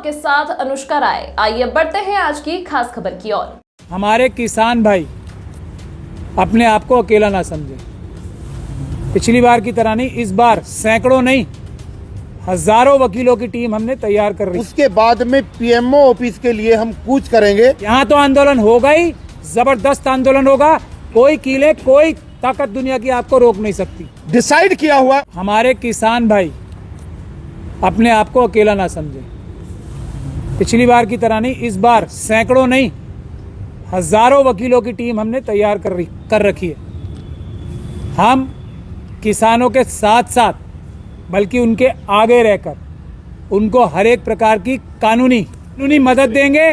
आपके साथ अनुष्का राय। आइए बढ़ते हैं आज की खास खबर की ओर। हमारे किसान भाई अपने आप को अकेला ना समझे। पिछली बार की तरह नहीं, इस बार सैकड़ों नहीं हजारों वकीलों की टीम हमने तैयार कर रही। उसके बाद में पीएमओ ऑफिस के लिए हम कूच करेंगे। यहाँ तो आंदोलन होगा ही, जबरदस्त आंदोलन होगा। कोई कीले, कोई ताकत दुनिया की आपको रोक नहीं सकती। डिसाइड किया हुआ। हमारे किसान भाई अपने आप को अकेला ना समझे। पिछली बार की तरह नहीं, इस बार सैकड़ों नहीं हजारों वकीलों की टीम हमने तैयार कर रखी है। हम किसानों के साथ साथ बल्कि उनके आगे रहकर उनको हर एक प्रकार की कानूनी मदद देंगे,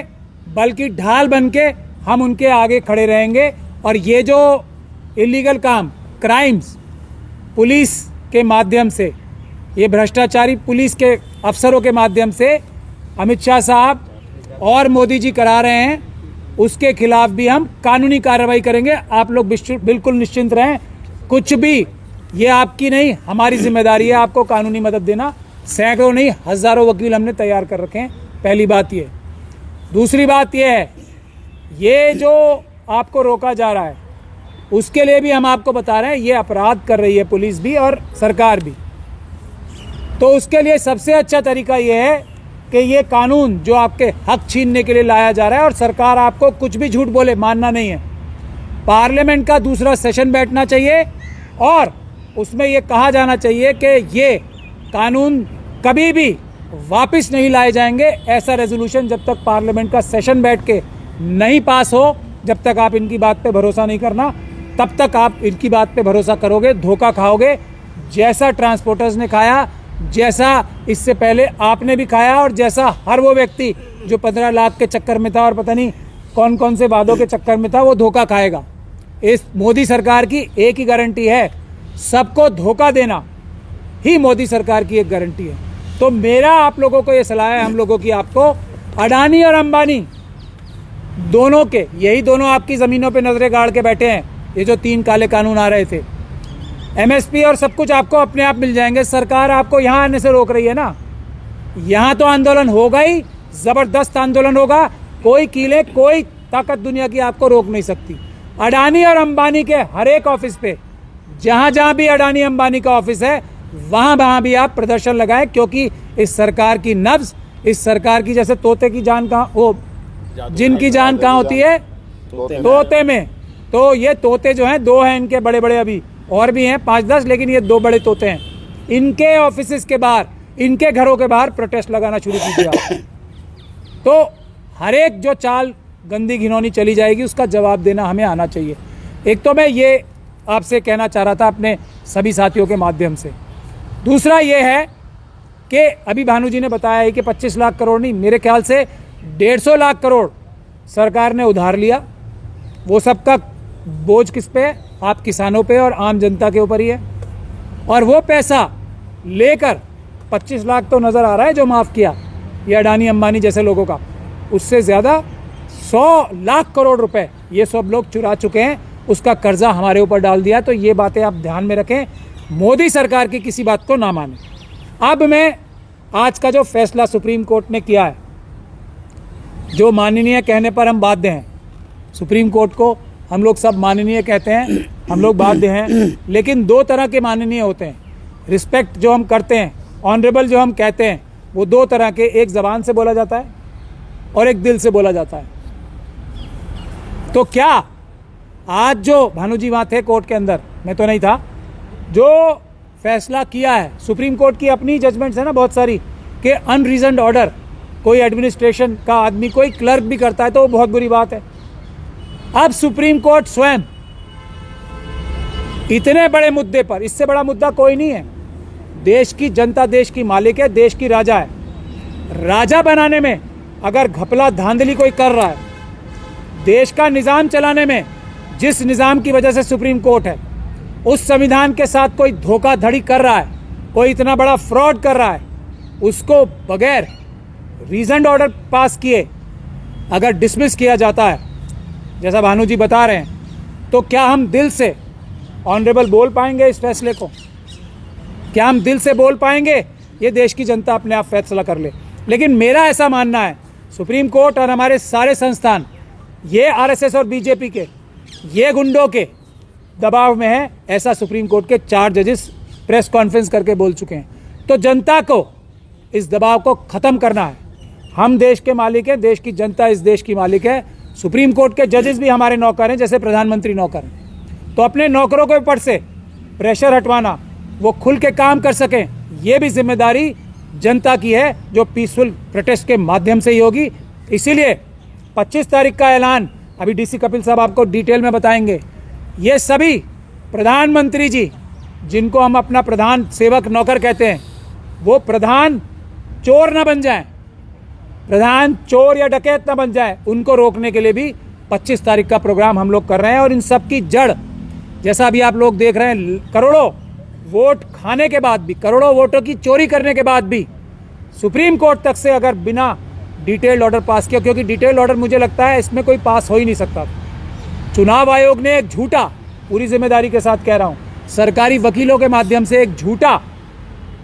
बल्कि ढाल बनके हम उनके आगे खड़े रहेंगे। और ये जो इलीगल काम, क्राइम्स पुलिस के माध्यम से, ये भ्रष्टाचारी पुलिस के अफसरों के माध्यम से अमित शाह साहब और मोदी जी करा रहे हैं, उसके खिलाफ भी हम कानूनी कार्रवाई करेंगे। आप लोग बिल्कुल निश्चिंत रहें। कुछ भी, ये आपकी नहीं हमारी जिम्मेदारी है आपको कानूनी मदद देना। सैकड़ों नहीं हजारों वकील हमने तैयार कर रखे हैं। पहली बात ये। दूसरी बात ये है, ये जो आपको रोका जा रहा है उसके लिए भी हम आपको बता रहे हैं, ये अपराध कर रही है पुलिस भी और सरकार भी। तो उसके लिए सबसे अच्छा तरीका ये है कि ये कानून जो आपके हक छीनने के लिए लाया जा रहा है, और सरकार आपको कुछ भी झूठ बोले मानना नहीं है। पार्लियामेंट का दूसरा सेशन बैठना चाहिए और उसमें ये कहा जाना चाहिए कि ये कानून कभी भी वापस नहीं लाए जाएंगे। ऐसा रेजोल्यूशन जब तक पार्लियामेंट का सेशन बैठ के नहीं पास हो, जब तक आप इनकी बात पे भरोसा नहीं करना, तब तक आप इनकी बात पे भरोसा करोगे, धोखा खाओगे। जैसा ट्रांसपोर्टर्स ने खाया, जैसा इससे पहले आपने भी खाया, और जैसा हर वो व्यक्ति जो 15 लाख के चक्कर में था और पता नहीं कौन कौन से वादों के चक्कर में था, वो धोखा खाएगा। इस मोदी सरकार की एक ही गारंटी है, सबको धोखा देना ही मोदी सरकार की एक गारंटी है। तो मेरा आप लोगों को ये सलाह है, हम लोगों की आपको, अडानी और अंबानी दोनों के, यही दोनों आपकी ज़मीनों पे नजरें गाड़ के बैठे हैं। ये जो 3 काले कानून आ रहे थे, एमएसपी और सब कुछ आपको अपने आप मिल जाएंगे। सरकार आपको यहाँ आने से रोक रही है ना। यहाँ तो आंदोलन होगा ही, ज़बरदस्त आंदोलन होगा। कोई कीले, कोई ताकत दुनिया की आपको रोक नहीं सकती। अडानी और अंबानी के हर एक ऑफिस पे, जहाँ जहाँ भी अडानी अंबानी का ऑफिस है, वहाँ भी आप प्रदर्शन लगाएं, क्योंकि इस सरकार की नब्ज, इस सरकार की, जैसे तोते की जान कहाँ, वो जिनकी जान कहाँ होती है, तोते में। तो ये तोते जो हैं, 2 हैं इनके बड़े बड़े, अभी और भी हैं 5-10, लेकिन ये 2 बड़े तोते हैं। इनके ऑफिस के बाहर, इनके घरों के बाहर प्रोटेस्ट लगाना शुरू कीजिए आप। तो हर एक जो चाल गंदी घिनौनी चली जाएगी, उसका जवाब देना हमें आना चाहिए। एक तो मैं ये आपसे कहना चाह रहा था अपने सभी साथियों के माध्यम से। दूसरा ये है कि अभी भानु जी ने बताया है कि 25 लाख करोड़ नहीं, मेरे ख्याल से 150 लाख करोड़ सरकार ने उधार लिया। वो सबका बोझ किस पे है? आप किसानों पे और आम जनता के ऊपर ही है। और वो पैसा लेकर 25 लाख तो नज़र आ रहा है जो माफ़ किया ये अडानी अंबानी जैसे लोगों का, उससे ज़्यादा 100 लाख करोड़ रुपए ये सब लोग चुरा चुके हैं। उसका कर्जा हमारे ऊपर डाल दिया। तो ये बातें आप ध्यान में रखें, मोदी सरकार की किसी बात को ना माने। अब मैं आज का जो फैसला सुप्रीम कोर्ट ने किया है, जो माननीय कहने पर हम बाध्य हैं, सुप्रीम कोर्ट को हम लोग सब माननीय कहते हैं, हम लोग बाध्य हैं। लेकिन 2 तरह के माननीय होते हैं। रिस्पेक्ट जो हम करते हैं, ऑनरेबल जो हम कहते हैं, वो 2 तरह के, एक ज़बान से बोला जाता है और एक दिल से बोला जाता है। तो क्या आज जो भानु जी वहाँ थे कोर्ट के अंदर, मैं तो नहीं था, जो फैसला किया है सुप्रीम कोर्ट की अपनी जजमेंट्स है ना बहुत सारी, कि अनरीजन्ड ऑर्डर कोई एडमिनिस्ट्रेशन का आदमी, कोई क्लर्क भी करता है तो वो बहुत बुरी बात है। अब सुप्रीम कोर्ट स्वयं इतने बड़े मुद्दे पर, इससे बड़ा मुद्दा कोई नहीं है, देश की जनता देश की मालिक है, देश की राजा है। राजा बनाने में अगर घपला धांधली कोई कर रहा है, देश का निज़ाम चलाने में जिस निज़ाम की वजह से सुप्रीम कोर्ट है, उस संविधान के साथ कोई धोखाधड़ी कर रहा है, कोई इतना बड़ा फ्रॉड कर रहा है, उसको बगैर रीजन ऑर्डर पास किए अगर डिसमिस किया जाता है, जैसा भानु जी बता रहे हैं, तो क्या हम दिल से ऑनरेबल बोल पाएंगे इस फैसले को? क्या हम दिल से बोल पाएंगे? ये देश की जनता अपने आप फैसला कर ले। लेकिन मेरा ऐसा मानना है, सुप्रीम कोर्ट और हमारे सारे संस्थान ये आरएसएस और बीजेपी के, ये गुंडों के दबाव में है, ऐसा सुप्रीम कोर्ट के 4 जजेस प्रेस कॉन्फ्रेंस करके बोल चुके हैं। तो जनता को इस दबाव को ख़त्म करना है। हम देश के मालिक हैं, देश की जनता इस देश की मालिक है। सुप्रीम कोर्ट के जजेस भी हमारे नौकर हैं, जैसे प्रधानमंत्री नौकर हैं। तो अपने नौकरों के ऊपर से प्रेशर हटवाना, वो खुल के काम कर सकें, ये भी जिम्मेदारी जनता की है, जो पीसफुल प्रोटेस्ट के माध्यम से ही होगी। इसीलिए 25 तारीख का ऐलान अभी डीसी कपिल साहब आपको डिटेल में बताएंगे। ये सभी प्रधानमंत्री जी, जिनको हम अपना प्रधान सेवक नौकर कहते हैं, वो प्रधान चोर ना बन जाएं, प्रधान चोर या डकैत ना बन जाए, उनको रोकने के लिए भी 25 तारीख का प्रोग्राम हम लोग कर रहे हैं। और इन सब की जड़, जैसा अभी आप लोग देख रहे हैं, करोड़ों वोट खाने के बाद भी, करोड़ों वोटों की चोरी करने के बाद भी सुप्रीम कोर्ट तक से अगर बिना डिटेल्ड ऑर्डर पास किया, क्योंकि डिटेल्ड ऑर्डर मुझे लगता है इसमें कोई पास हो ही नहीं सकता। चुनाव आयोग ने एक झूठा, पूरी जिम्मेदारी के साथ कह रहा हूं, सरकारी वकीलों के माध्यम से एक झूठा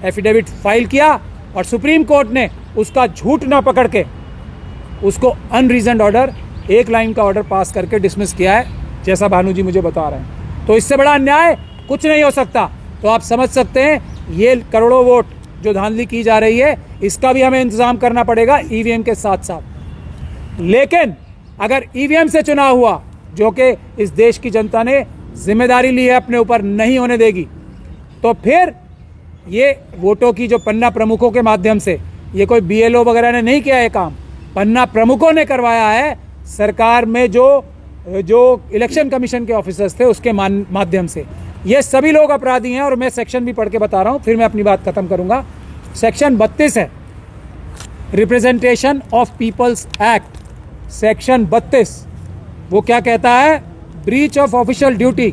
एफिडेविट फाइल किया और सुप्रीम कोर्ट ने उसका झूठ ना पकड़ के उसको अनरीजन्ड ऑर्डर, 1 लाइन का ऑर्डर पास करके डिसमिस किया है, जैसा भानु जी मुझे बता रहे हैं। तो इससे बड़ा अन्याय कुछ नहीं हो सकता। तो आप समझ सकते हैं, ये करोड़ों वोट जो धांधली की जा रही है, इसका भी हमें इंतजाम करना पड़ेगा ईवीएम के साथ साथ। लेकिन अगर ईवीएम से चुनाव हुआ, जो कि इस देश की जनता ने जिम्मेदारी ली है अपने ऊपर, नहीं होने देगी, तो फिर ये वोटों की जो पन्ना प्रमुखों के माध्यम से, ये कोई बीएलओ वगैरह ने नहीं किया है काम, पन्ना प्रमुखों ने करवाया है सरकार में, जो इलेक्शन कमीशन के ऑफिसर्स थे उसके माध्यम से। ये सभी लोग अपराधी हैं। और मैं सेक्शन भी पढ़ के बता रहा हूं, फिर मैं अपनी बात खत्म करूंगा। सेक्शन 32 है, representation of peoples act. Section 32 वो क्या कहता है? Breach of official duty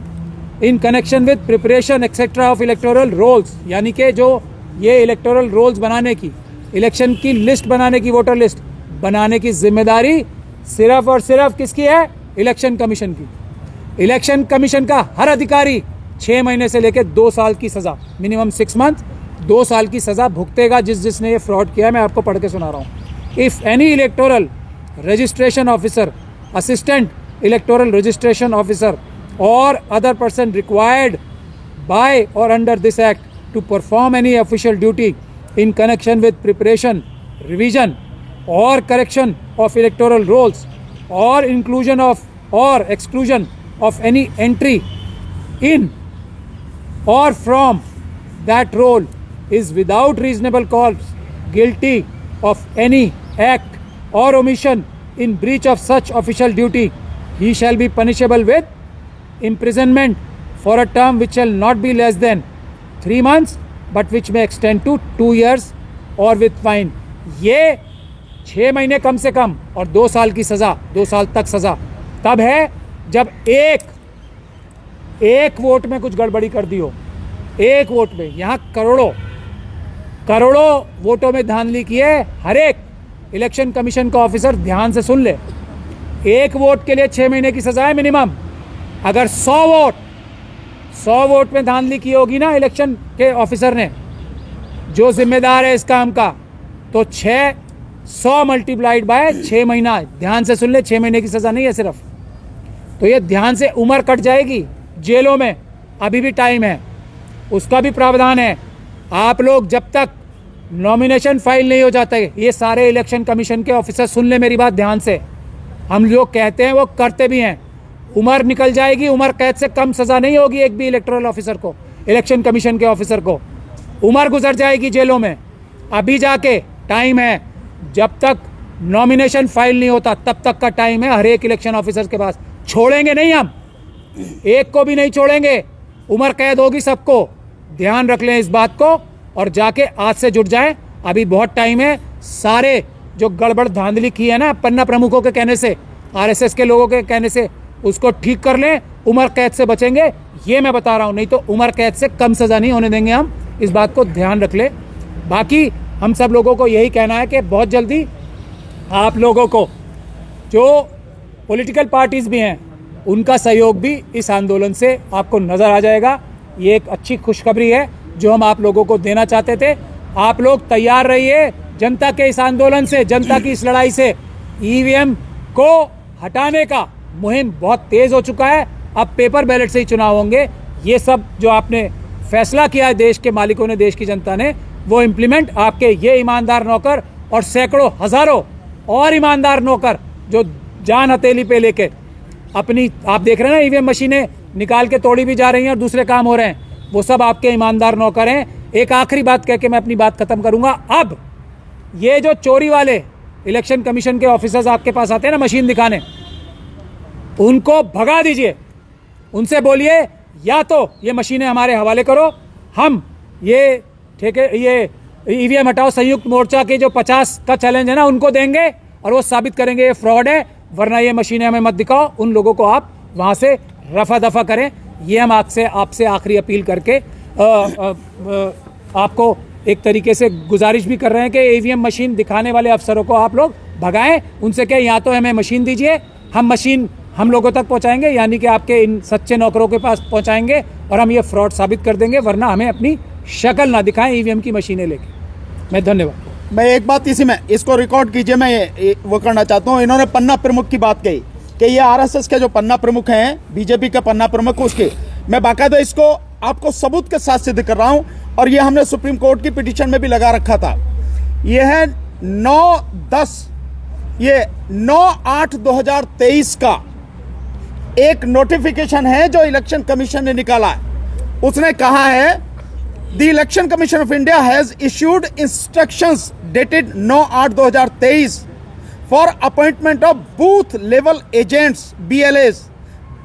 in connection with preparation etcetera of electoral rolls, यानी कि जो ये इलेक्टोरल रोल्स बनाने की, इलेक्शन की लिस्ट बनाने की, वोटर लिस्ट बनाने की जिम्मेदारी सिर्फ और सिर्फ किसकी है? इलेक्शन कमीशन की। इलेक्शन कमीशन का हर अधिकारी 6 महीने से लेकर 2 साल की सजा, मिनिमम 6 मंथ, 2 साल की सजा भुगतेगा जिसने ये फ्रॉड किया है। मैं आपको पढ़ के सुना रहा हूँ। If any electoral registration officer, assistant electoral registration officer or other person required by or under this act to perform any official duty in connection with preparation, revision or correction of electoral rolls or inclusion of or exclusion of any entry in or from that roll is without reasonable cause guilty of any act or omission in breach of such official duty, he shall be punishable with imprisonment for a term which shall not be less than 3 months but which may extend to 2 years or with fine। ये 6 महीने कम से कम और 2 साल की सज़ा, 2 साल तक सज़ा तब है जब एक वोट में कुछ गड़बड़ी कर दी हो। एक वोट में, यहाँ करोड़ों वोटों में धांधली की है। हर एक इलेक्शन कमीशन का ऑफिसर ध्यान से सुन ले, 1 वोट के लिए 6 महीने की सज़ा है मिनिमम। अगर 100 वोट में धांधली की होगी ना इलेक्शन के ऑफिसर ने, जो जिम्मेदार है इस काम का, तो 100 मल्टीप्लाइड बाय 6 महीना, ध्यान से सुन ले, 6 महीने की सज़ा नहीं है सिर्फ। तो ये ध्यान से उम्र कट जाएगी जेलों में, अभी भी टाइम है, उसका भी प्रावधान है। आप लोग जब तक नॉमिनेशन फाइल नहीं हो जाते, ये सारे इलेक्शन कमीशन के ऑफिसर सुन ले मेरी बात ध्यान से, हम लोग कहते हैं वो करते भी हैं। उम्र निकल जाएगी, उम्र कैद से कम सज़ा नहीं होगी एक भी इलेक्टोरल ऑफिसर को, इलेक्शन कमीशन के ऑफिसर को, उम्र गुजर जाएगी जेलों में। अभी जाके टाइम है, जब तक नॉमिनेशन फाइल नहीं होता तब तक का टाइम है हर एक इलेक्शन ऑफिसर के पास। छोड़ेंगे नहीं हम, एक को भी नहीं छोड़ेंगे, उम्र कैद होगी सबको। ध्यान रख लें इस बात को और जाके आज से जुट जाएं, अभी बहुत टाइम है। सारे जो गड़बड़ धांधली की है ना पन्ना प्रमुखों के कहने से, आरएसएस के लोगों के कहने से, उसको ठीक कर लें, उम्र कैद से बचेंगे, ये मैं बता रहा हूँ। नहीं तो उम्र कैद से कम सज़ा नहीं होने देंगे हम, इस बात को ध्यान रख ले। बाकी हम सब लोगों को यही कहना है कि बहुत जल्दी आप लोगों को, जो पॉलिटिकल पार्टीज़ भी हैं, उनका सहयोग भी इस आंदोलन से आपको नज़र आ जाएगा। ये एक अच्छी खुशखबरी है जो हम आप लोगों को देना चाहते थे। आप लोग तैयार रहिए, जनता के इस आंदोलन से, जनता की इस लड़ाई से ईवीएम को हटाने का मुहिम बहुत तेज हो चुका है। अब पेपर बैलेट से ही चुनाव होंगे। ये सब जो आपने फैसला किया है देश के मालिकों ने, देश की जनता ने, वो इम्प्लीमेंट आपके ये ईमानदार नौकर और सैकड़ों हजारों और ईमानदार नौकर जो जान हथेली पे लेके अपनी, आप देख रहे हैं ना, ईवीएम मशीनें निकाल के तोड़ी भी जा रही हैं और दूसरे काम हो रहे हैं, वो सब आपके ईमानदार नौकर हैं। एक आखिरी बात कह के मैं अपनी बात खत्म करूंगा। अब ये जो चोरी वाले इलेक्शन कमीशन के ऑफिसर्स आपके पास आते हैं ना मशीन दिखाने, उनको भगा दीजिए। उनसे बोलिए या तो ये मशीनें हमारे हवाले करो, हम ये ईवीएम हटाओ संयुक्त मोर्चा के जो 50 का चैलेंज है ना उनको देंगे और वो साबित करेंगे ये फ्रॉड है, वरना ये मशीनें हमें मत दिखाओ। उन लोगों को आप वहाँ से रफा दफा करें। ये हम आपसे आखिरी अपील करके आपको एक तरीके से गुजारिश भी कर रहे हैं कि ईवीएम मशीन दिखाने वाले अफसरों को आप लोग भगाएं। उनसे कहें या तो हमें मशीन दीजिए, हम मशीन हम लोगों तक पहुंचाएंगे, यानी कि आपके इन सच्चे नौकरों के पास पहुंचाएंगे और हम ये फ्रॉड साबित कर देंगे, वरना हमें अपनी शक्ल ना दिखाएं ईवीएम की मशीनें लेके। मैं धन्यवाद। मैं एक बात इसी में इसको रिकॉर्ड कीजिए, मैं वो करना चाहता हूँ। इन्होंने पन्ना प्रमुख की बात कही कि ये आरएसएस के जो पन्ना प्रमुख हैं, बीजेपी के पन्ना प्रमुख, उसके मैं बाकायदा इसको आपको सबूत के साथ सिद्ध कर रहा हूँ और ये हमने सुप्रीम कोर्ट की पिटीशन में भी लगा रखा था। ये है 9/8/2023 का एक नोटिफिकेशन है जो इलेक्शन कमीशन ने निकाला है। उसने कहा है the election commission of India has issued instructions dated 9/8/2023 for appointment of booth level agents BLAs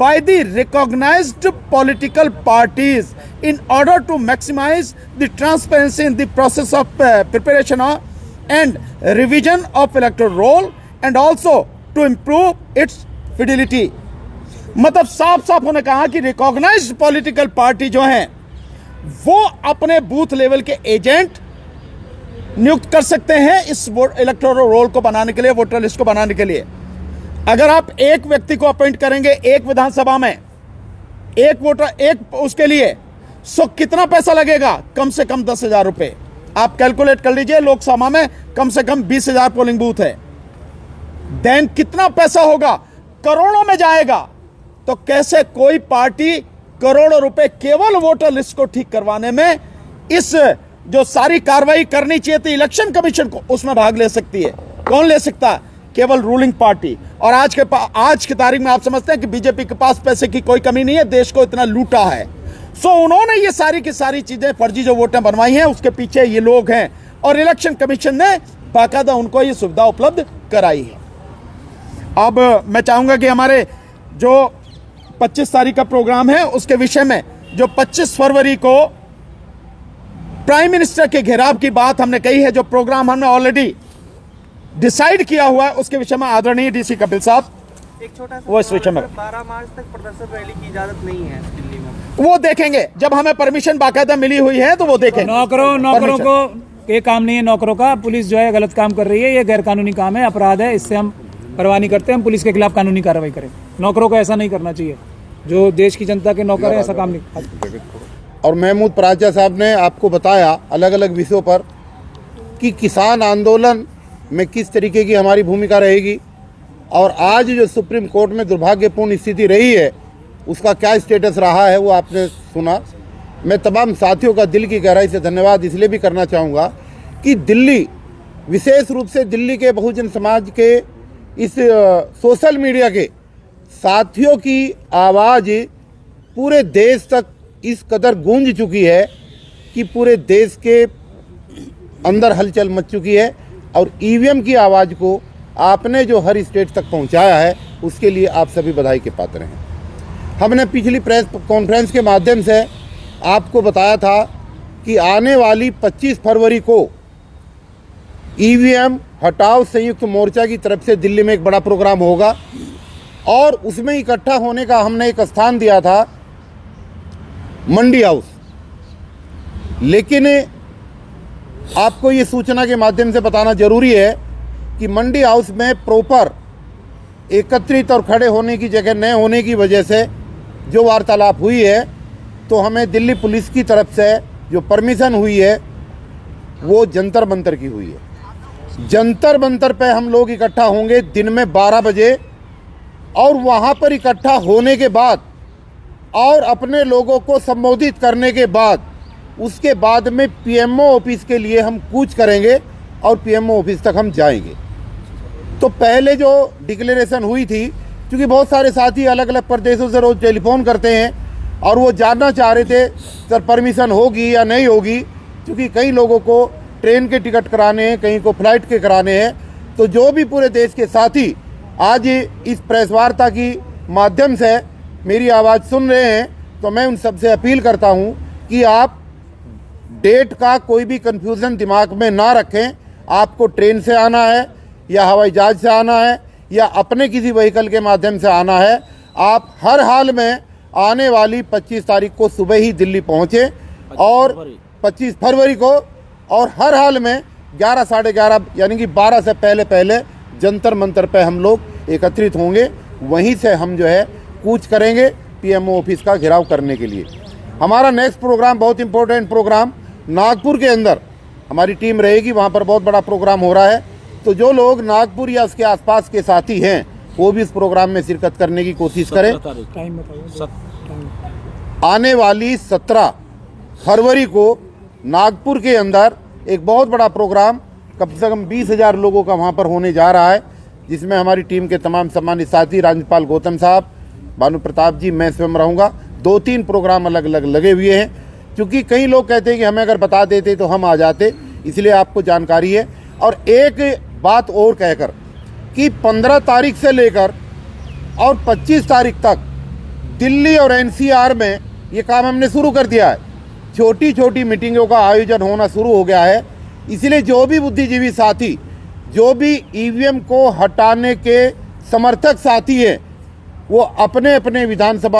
by the recognized political parties in order to maximize the transparency in the process of preparation and revision of electoral roll and also to improve its fidelity। मतलब साफ साफ उन्होंने कहा कि recognised political party जो हैं वो अपने बूथ लेवल के एजेंट नियुक्त कर सकते हैं इस इलेक्टोरल रोल को बनाने के लिए, वोटर लिस्ट को बनाने के लिए। अगर आप एक व्यक्ति को अपॉइंट करेंगे एक विधानसभा में, एक वोटर एक उसके लिए, सो कितना पैसा लगेगा? कम से कम 10,000 रुपए। आप कैलकुलेट कर लीजिए, लोकसभा में कम से कम 20,000 पोलिंग बूथ है, देन कितना पैसा होगा? करोड़ों में जाएगा। तो कैसे कोई पार्टी करोड़ों रुपए केवल वोटर लिस्ट को ठीक करवाने में, इस जो सारी कार्रवाई करनी चाहिए थी इलेक्शन कमीशन को, उसमें भाग ले सकती है? कौन ले सकता है? केवल रूलिंग पार्टी। और आज की तारीख में आप समझते हैं कि बीजेपी के पास पैसे की कोई कमी नहीं है, देश को इतना लूटा है। सो उन्होंने ये सारी की सारी चीजें, फर्जी जो वोटें बनवाई हैं, उसके पीछे ये लोग हैं और इलेक्शन कमीशन ने बाकायदा उनको ये सुविधा उपलब्ध कराई है। अब मैं चाहूंगा कि हमारे जो 25 तारीख का प्रोग्राम है उसके विषय में, जो 25 फरवरी को प्राइम मिनिस्टर के घेराव की बात हमने कही है, जो प्रोग्राम हमने ऑलरेडी डिसाइड किया हुआ है, उसके विषय में आदरणीय डीसी कपिल साहब एक छोटा सा वो इस विषय में 12 मार्च तक प्रदर्शन रैली की इजाजत नहीं है दिल्ली में। वो देखेंगे जब हमें परमिशन बाकायदा मिली हुई है तो वो देखेंगे। नौकरों को ये काम नहीं है नौकरों का। पुलिस जो है गलत काम कर रही है, ये गैरकानूनी काम है, अपराध है, इससे हम परवाह नहीं करते। हम पुलिस के खिलाफ कानूनी कार्रवाई करें। नौकरों को ऐसा नहीं करना चाहिए, जो देश की जनता के नौकर है, ऐसा काम नहीं। और महमूद पराजा साहब ने आपको बताया अलग अलग विषयों पर कि किसान आंदोलन में किस तरीके की हमारी भूमिका रहेगी और आज जो सुप्रीम कोर्ट में दुर्भाग्यपूर्ण स्थिति रही है उसका क्या स्टेटस रहा है, वो आपने सुना। मैं तमाम साथियों का दिल की गहराई से धन्यवाद इसलिए भी करना चाहूँगा कि दिल्ली, विशेष रूप से दिल्ली के बहुजन समाज के इस सोशल मीडिया के साथियों की आवाज़ पूरे देश तक इस कदर गूंज चुकी है कि पूरे देश के अंदर हलचल मच चुकी है और ईवीएम की आवाज़ को आपने जो हर स्टेट तक पहुंचाया है उसके लिए आप सभी बधाई के पात्र हैं। हमने पिछली प्रेस कॉन्फ्रेंस के माध्यम से आपको बताया था कि आने वाली 25 फरवरी को ईवीएम हटाओ संयुक्त मोर्चा की तरफ से दिल्ली में एक बड़ा प्रोग्राम होगा और उसमें इकट्ठा होने का हमने एक स्थान दिया था मंडी हाउस। लेकिन आपको ये सूचना के माध्यम से बताना जरूरी है कि मंडी हाउस में प्रॉपर एकत्रित और खड़े होने की जगह न होने की वजह से जो वार्तालाप हुई है, तो हमें दिल्ली पुलिस की तरफ से जो परमिशन हुई है वो जंतर मंतर की हुई है। जंतर मंतर पे हम लोग इकट्ठा होंगे दिन में 12 बजे, और वहाँ पर इकट्ठा होने के बाद और अपने लोगों को संबोधित करने के बाद उसके बाद में पीएमओ ऑफिस के लिए हम कूच करेंगे और पीएमओ ऑफिस तक हम जाएंगे। तो पहले जो डिक्लेरेशन हुई थी, क्योंकि बहुत सारे साथी अलग अलग प्रदेशों से रोज़ टेलीफोन करते हैं और वो जानना चाह रहे थे सर परमिशन होगी या नहीं होगी, क्योंकि कई लोगों को ट्रेन के टिकट कराने हैं, कहीं को फ्लाइट के कराने हैं। तो जो भी पूरे देश के साथी आज इस प्रेस वार्ता की माध्यम से मेरी आवाज़ सुन रहे हैं, तो मैं उन सबसे अपील करता हूं कि आप डेट का कोई भी कन्फ्यूज़न दिमाग में ना रखें। आपको ट्रेन से आना है या हवाई जहाज़ से आना है या अपने किसी व्हीकल के माध्यम से आना है, आप हर हाल में आने वाली 25 तारीख को सुबह ही दिल्ली पहुँचें और 25 फरवरी को, और हर हाल में 11 साढ़े 11 यानी कि 12 से पहले जंतर मंतर पे हम लोग एकत्रित होंगे। वहीं से हम जो है कूच करेंगे पीएमओ ऑफिस का घेराव करने के लिए। हमारा नेक्स्ट प्रोग्राम बहुत इंपॉर्टेंट प्रोग्राम नागपुर के अंदर हमारी टीम रहेगी, वहाँ पर बहुत बड़ा प्रोग्राम हो रहा है। तो जो लोग नागपुर या उसके आसपास के साथी हैं वो भी इस प्रोग्राम में शिरकत करने की कोशिश करें। टाइम बताओ। आने वाली 17 फरवरी को नागपुर के अंदर एक बहुत बड़ा प्रोग्राम कम से कम 20,000 लोगों का वहाँ पर होने जा रहा है, जिसमें हमारी टीम के तमाम सम्मानित साथी राज्यपाल गौतम साहब, भानु प्रताप जी, मैं स्वयं रहूँगा। 2-3 प्रोग्राम अलग अलग लगे हुए हैं, क्योंकि कई लोग कहते हैं कि हमें अगर बता देते तो हम आ जाते, इसलिए आपको जानकारी है। और एक बात और कहकर कि 15 तारीख से लेकर और 25 तारीख तक दिल्ली और एनसीआर में ये काम हमने शुरू कर दिया है। छोटी छोटी मीटिंगों का आयोजन होना शुरू हो गया है। इसलिए जो भी बुद्धिजीवी साथी, जो भी ईवीएम को हटाने के समर्थक साथी हैं, वो अपने अपने विधानसभा